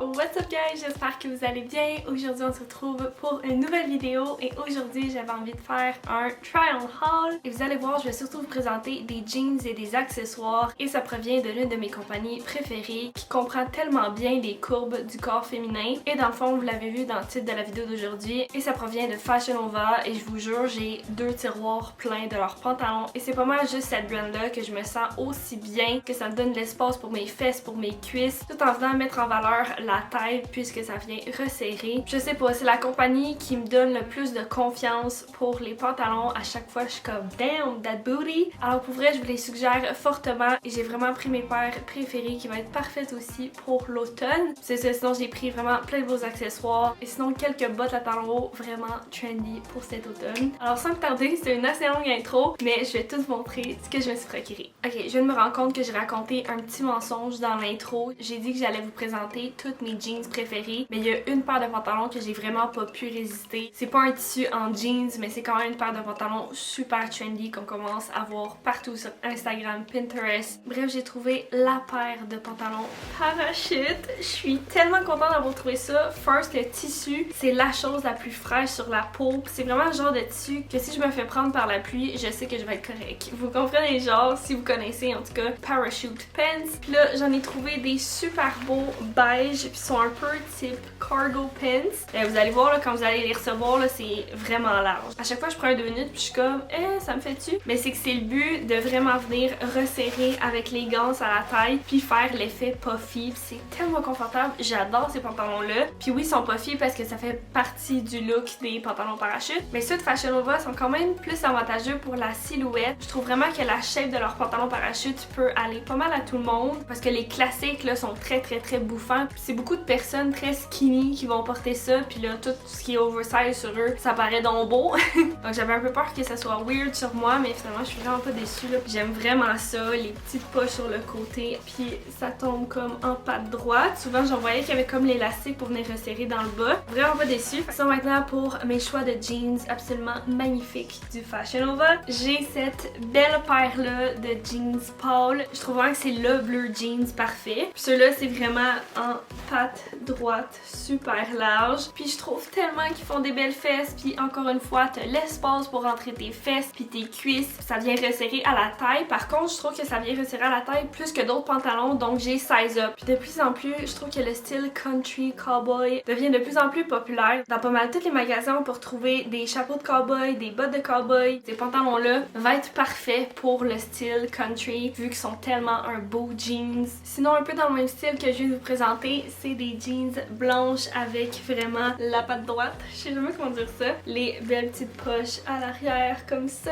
What's up guys, j'espère que vous allez bien. Aujourd'hui on se retrouve pour une nouvelle vidéo et aujourd'hui j'avais envie de faire un try on haul. Et vous allez voir, je vais surtout vous présenter des jeans et des accessoires et ça provient de l'une de mes compagnies préférées qui comprend tellement bien les courbes du corps féminin. Et dans le fond, vous l'avez vu dans le titre de la vidéo d'aujourd'hui, et ça provient de Fashion Nova et je vous jure, j'ai 2 tiroirs pleins de leurs pantalons et c'est pas mal juste cette brand là que je me sens aussi bien, que ça me donne de l'espace pour mes fesses, pour mes cuisses, tout en venant mettre en valeur la taille puisque ça vient resserrer. Je sais pas, c'est la compagnie qui me donne le plus de confiance pour les pantalons. À chaque fois, je suis comme damn, that booty. Alors pour vrai, je vous les suggère fortement et j'ai vraiment pris mes paires préférées qui vont être parfaites aussi pour l'automne. C'est ça, sinon j'ai pris vraiment plein de beaux accessoires et sinon quelques bottes à talons hauts vraiment trendy pour cet automne. Alors sans plus tarder, c'est une assez longue intro, mais je vais tout vous montrer ce que je me suis procuré. Ok, je viens de me rendre compte que j'ai raconté un petit mensonge dans l'intro. J'ai dit que j'allais vous présenter toutes mes jeans préférées, mais il y a une paire de pantalons que j'ai vraiment pas pu résister. C'est pas un tissu en jeans, mais c'est quand même une paire de pantalons super trendy qu'on commence à voir partout sur Instagram, Pinterest. Bref, j'ai trouvé la paire de pantalons parachute. Je suis tellement contente d'avoir trouvé ça. First, le tissu, c'est la chose la plus fraîche sur la peau. C'est vraiment le genre de tissu que si je me fais prendre par la pluie, je sais que je vais être correcte. Vous comprenez genre, si vous connaissez en tout cas, parachute pants. Puis là, j'en ai trouvé des super beaux beige, puis sont un peu type cargo pants. Vous allez voir là, quand vous allez les recevoir, là, c'est vraiment large. À chaque fois, je prends un 2 minutes, puis je suis comme, ça me fait-tu? Mais c'est que c'est le but de vraiment venir resserrer avec les gants à la taille, puis faire l'effet puffy. C'est tellement confortable. J'adore ces pantalons-là. Puis oui, ils sont puffy parce que ça fait partie du look des pantalons parachute. Mais ceux de Fashion Nova sont quand même plus avantageux pour la silhouette. Je trouve vraiment que la shape de leurs pantalons parachute peut aller pas mal à tout le monde parce que les classiques là sont très bouffants. C'est beaucoup de personnes très skinny qui vont porter ça, puis là tout ce qui est oversize sur eux, ça paraît donc beau. Donc j'avais un peu peur que ça soit weird sur moi, mais finalement je suis vraiment pas déçue là. J'aime vraiment ça, les petites poches sur le côté, puis ça tombe comme en patte droite. Souvent j'en voyais qu'il y avait comme l'élastique pour venir resserrer dans le bas. Vraiment pas déçue. Ça maintenant pour mes choix de jeans absolument magnifiques du Fashion Nova. J'ai cette belle paire là de jeans Paul. Je trouve vraiment que c'est le bleu jeans parfait. Puis ceux-là c'est vraiment en patte droite super large. Puis je trouve tellement qu'ils font des belles fesses. Puis encore une fois, t'as l'espace pour rentrer tes fesses puis tes cuisses. Ça vient resserrer à la taille. Par contre, je trouve que ça vient resserrer à la taille plus que d'autres pantalons. Donc j'ai size up. Puis de plus en plus, je trouve que le style country cowboy devient de plus en plus populaire. Dans pas mal tous les magasins, on peut retrouver des chapeaux de cowboy, des bottes de cowboy. Ces pantalons-là vont être parfaits pour le style country vu qu'ils sont tellement un beau jeans. Sinon, un peu dans le même style que je viens de vous présenter, c'est des jeans blanches avec vraiment la patte droite. Je sais jamais comment dire ça. Les belles petites poches à l'arrière comme ça.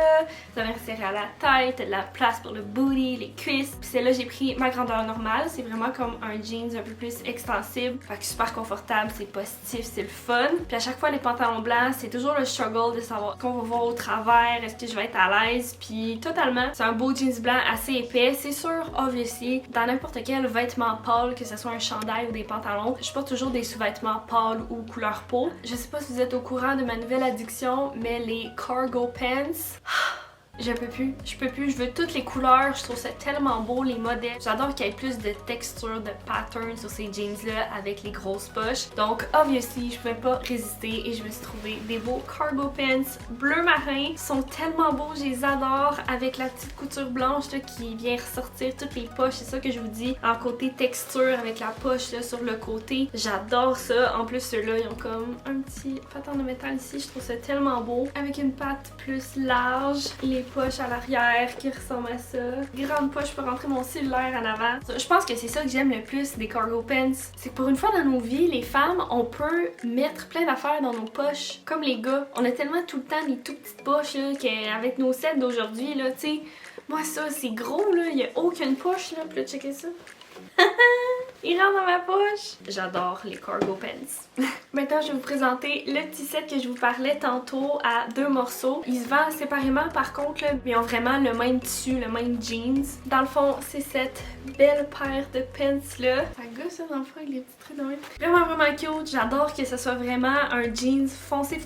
Ça vient resserrer à la taille, t'as de la place pour le booty, les cuisses. Puis celle-là, j'ai pris ma grandeur normale. C'est vraiment comme un jeans un peu plus extensible. Fait que super confortable, c'est positif, c'est le fun. Puis à chaque fois, les pantalons blancs, c'est toujours le struggle de savoir qu'on va voir au travers, est-ce que je vais être à l'aise. Puis totalement, c'est un beau jeans blanc assez épais. C'est sûr, obviously, dans n'importe quel vêtement pâle, que ce soit un chandail ou des pantalons, je porte toujours des sous-vêtements pâles ou couleur peau. Je sais pas si vous êtes au courant de ma nouvelle addiction, mais les cargo pants... Je peux plus, je veux toutes les couleurs, je trouve ça tellement beau, les modèles. J'adore qu'il y ait plus de texture, de pattern sur ces jeans-là avec les grosses poches. Donc, obviously, je pouvais pas résister et je me suis trouvé des beaux cargo pants bleu marin. Ils sont tellement beaux, je les adore, avec la petite couture blanche là, qui vient ressortir toutes les poches. C'est ça que je vous dis, en côté texture avec la poche là, sur le côté. J'adore ça. En plus, ceux-là, ils ont comme un petit pattern de métal ici. Je trouve ça tellement beau. Avec une patte plus large, les poches à l'arrière qui ressemblent à ça. Grande poche pour rentrer mon cellulaire en avant. Je pense que c'est ça que j'aime le plus des cargo pants. C'est que pour une fois dans nos vies, les femmes, on peut mettre plein d'affaires dans nos poches. Comme les gars. On a tellement tout le temps des tout petites poches là, qu'avec nos sets d'aujourd'hui, là, tu sais. Moi ça, c'est gros là. Il n'y a aucune poche là. Puis là, checkez ça. Il rentre dans ma poche. J'adore les cargo pants. Maintenant, je vais vous présenter le petit set que je vous parlais tantôt à 2 morceaux. Ils se vendent séparément par contre, là, mais ils ont vraiment le même tissu, le même jeans. Dans le fond, c'est cette belle paire de pants là. Ça gosse ça dans le fond avec les petits traits de même. Vraiment cute. J'adore que ce soit vraiment un jeans foncé.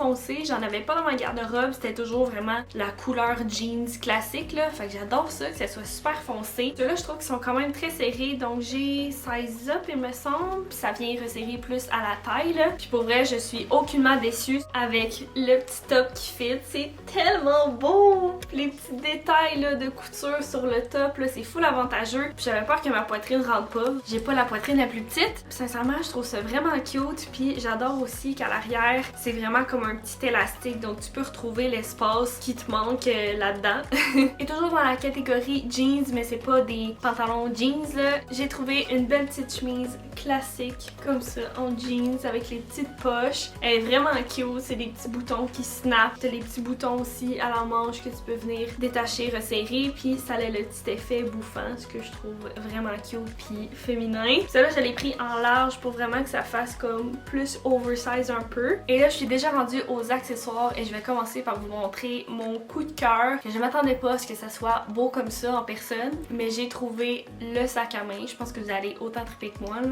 J'en avais pas dans ma garde-robe. C'était toujours vraiment la couleur jeans classique là. Fait que j'adore ça, que ça soit super foncé. Ceux-là, je trouve qu'ils sont quand même très serrés, donc Donc j'ai size up il me semble, puis ça vient resserrer plus à la taille là. Puis pour vrai je suis aucunement déçue avec le petit top qui fit, c'est tellement beau! Les petits détails là, de couture sur le top là, c'est full avantageux. Puis j'avais peur que ma poitrine rentre pas. J'ai pas la poitrine la plus petite. Puis sincèrement je trouve ça vraiment cute. Puis j'adore aussi qu'à l'arrière c'est vraiment comme un petit élastique, donc tu peux retrouver l'espace qui te manque là-dedans. Et toujours dans la catégorie jeans, mais c'est pas des pantalons jeans là, j'ai trouvé une belle petite chemise classique comme ça en jeans avec les petites poches. Elle est vraiment cute, c'est des petits boutons qui snap, t'as les petits boutons aussi à la manche que tu peux venir détacher, resserrer, puis ça a le petit effet bouffant, ce que je trouve vraiment cute puis féminin. Celle-là je l'ai pris en large pour vraiment que ça fasse comme plus oversize un peu. Et là je suis déjà rendue aux accessoires et je vais commencer par vous montrer mon coup de cœur, que je m'attendais pas à ce que ça soit beau comme ça en personne, mais j'ai trouvé le sac à main. Je pense que vous allez autant triper que moi là.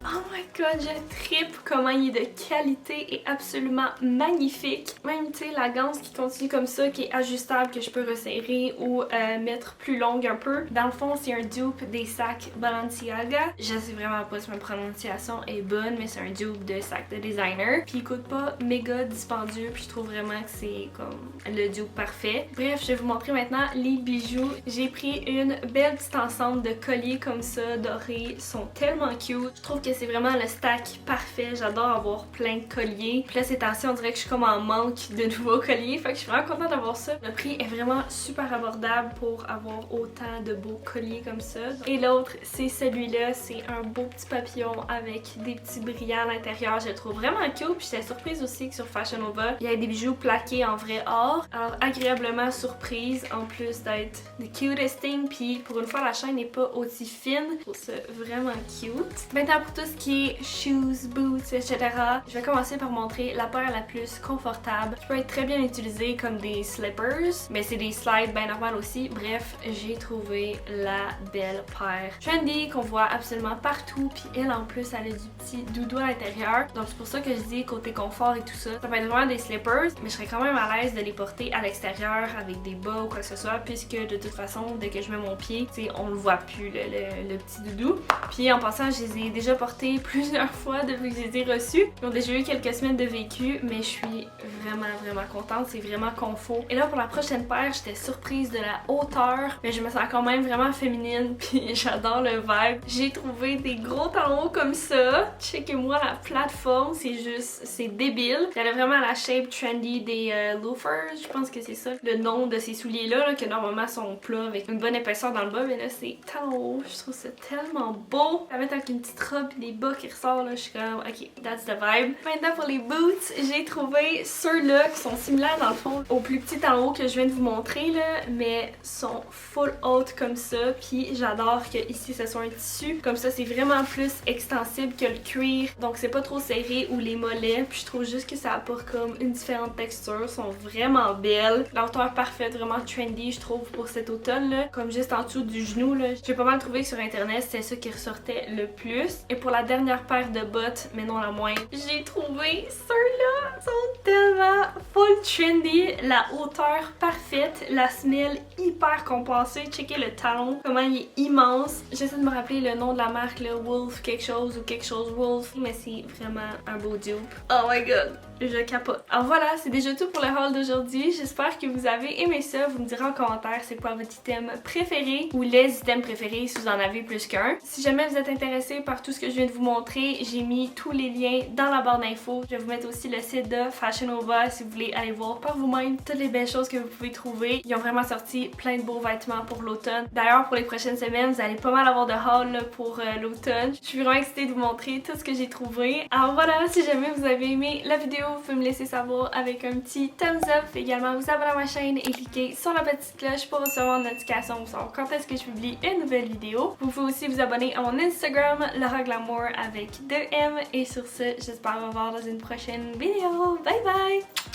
Oh my god, je trippe comment il est de qualité et absolument magnifique. Même, tu sais, la ganse qui continue comme ça, qui est ajustable, que je peux resserrer ou mettre plus longue un peu. Dans le fond, c'est un dupe des sacs Balenciaga. Je sais vraiment pas si ma prononciation est bonne, mais c'est un dupe de sac de designer. Puis il coûte pas méga dispendieux, puis je trouve vraiment que c'est comme le dupe parfait. Bref, je vais vous montrer maintenant les bijoux. J'ai pris une belle petite ensemble de colliers comme ça, dorés. Ils sont tellement cute. Je trouve que c'est vraiment le stack parfait. J'adore avoir plein de colliers. Puis là, ces temps-ci, on dirait que je suis comme en manque de nouveaux colliers. Fait que je suis vraiment contente d'avoir ça. Le prix est vraiment super abordable pour avoir autant de beaux colliers comme ça. Et l'autre, c'est celui-là. C'est un beau petit papillon avec des petits brillants à l'intérieur. Je le trouve vraiment cute. Puis j'étais surprise aussi que sur Fashion Nova, il y a des bijoux plaqués en vrai or. Alors, agréablement surprise en plus d'être the cutest thing. Puis pour une fois, la chaîne n'est pas aussi fine. Je trouve ça vraiment cute. Maintenant, pour tout ce qui est shoes, boots, etc. Je vais commencer par montrer la paire la plus confortable, qui peut être très bien utilisée comme des slippers, mais c'est des slides bien normales aussi. Bref, j'ai trouvé la belle paire trendy qu'on voit absolument partout, puis elle en plus elle a du petit doudou à l'intérieur, donc c'est pour ça que je dis côté confort et tout ça. Ça peut être vraiment des slippers, mais je serais quand même à l'aise de les porter à l'extérieur avec des bas ou quoi que ce soit, puisque de toute façon, dès que je mets mon pied, on le voit plus, le petit doudou. Puis en passant, je les ai déjà portés plusieurs fois depuis que je les ai reçus. Ils ont déjà eu quelques semaines de vécu, mais je suis vraiment contente. C'est vraiment confort. Et là, pour la prochaine paire, j'étais surprise de la hauteur, mais je me sens quand même vraiment féminine, puis j'adore le vibe. J'ai trouvé des gros talons comme ça. Checkez-moi la plateforme, c'est débile. Elle a vraiment la shape trendy des loafers, je pense que c'est ça le nom de ces souliers-là, là, que normalement sont plats avec une bonne épaisseur dans le bas, mais là, c'est talons hauts. Je trouve ça tellement beau. À mettre avec une petite robe et des bas qui ressortent, là, je suis comme, ok, that's the vibe. Maintenant, pour les boots, j'ai trouvé ceux-là qui sont similaires dans le fond aux plus petits talons que je viens de vous montrer, là, mais sont full haute comme ça, puis j'adore que ici, ce soit un tissu. Comme ça, c'est vraiment plus extensible que le cuir, donc c'est pas trop serré ou les mollets, puis je trouve juste que ça apporte comme une différente texture, sont vraiment belles. La hauteur parfaite, vraiment trendy, je trouve, pour cet automne-là, comme juste en dessous du genou, là. J'ai pas mal trouvé que sur internet, c'est ça qui ressortait le plus. Et pour la dernière paire de bottes, mais non la moindre, j'ai trouvé ceux-là, sont tellement full trendy, la hauteur parfaite, la semelle hyper compensée, checkez le talon, comment il est immense. J'essaie de me rappeler le nom de la marque, le Wolf quelque chose ou quelque chose Wolf, mais c'est vraiment un beau dupe. Oh my god, je capote. Alors voilà, c'est déjà tout pour le haul d'aujourd'hui. J'espère que vous avez aimé ça. Vous me direz en commentaire c'est quoi votre item préféré ou les items préférés si vous en avez plus qu'un. Si jamais vous êtes intéressé par tout ce que je viens de vous montrer, j'ai mis tous les liens dans la barre d'infos. Je vais vous mettre aussi le site de Fashion Nova si vous voulez aller voir par vous-même toutes les belles choses que vous pouvez trouver. Ils ont vraiment sorti plein de beaux vêtements pour l'automne. D'ailleurs, pour les prochaines semaines, vous allez pas mal avoir de haul pour l'automne. Je suis vraiment excitée de vous montrer tout ce que j'ai trouvé. Alors voilà, si jamais vous avez aimé la vidéo, vous pouvez me laisser savoir avec un petit thumbs up. Également, vous abonner à ma chaîne et cliquer sur la petite cloche pour recevoir une notification pour savoir quand est-ce que je publie une nouvelle vidéo. Vous pouvez aussi vous abonner à mon Instagram, Laura Glamour avec 2M. Et sur ce, j'espère vous revoir dans une prochaine vidéo. Bye bye!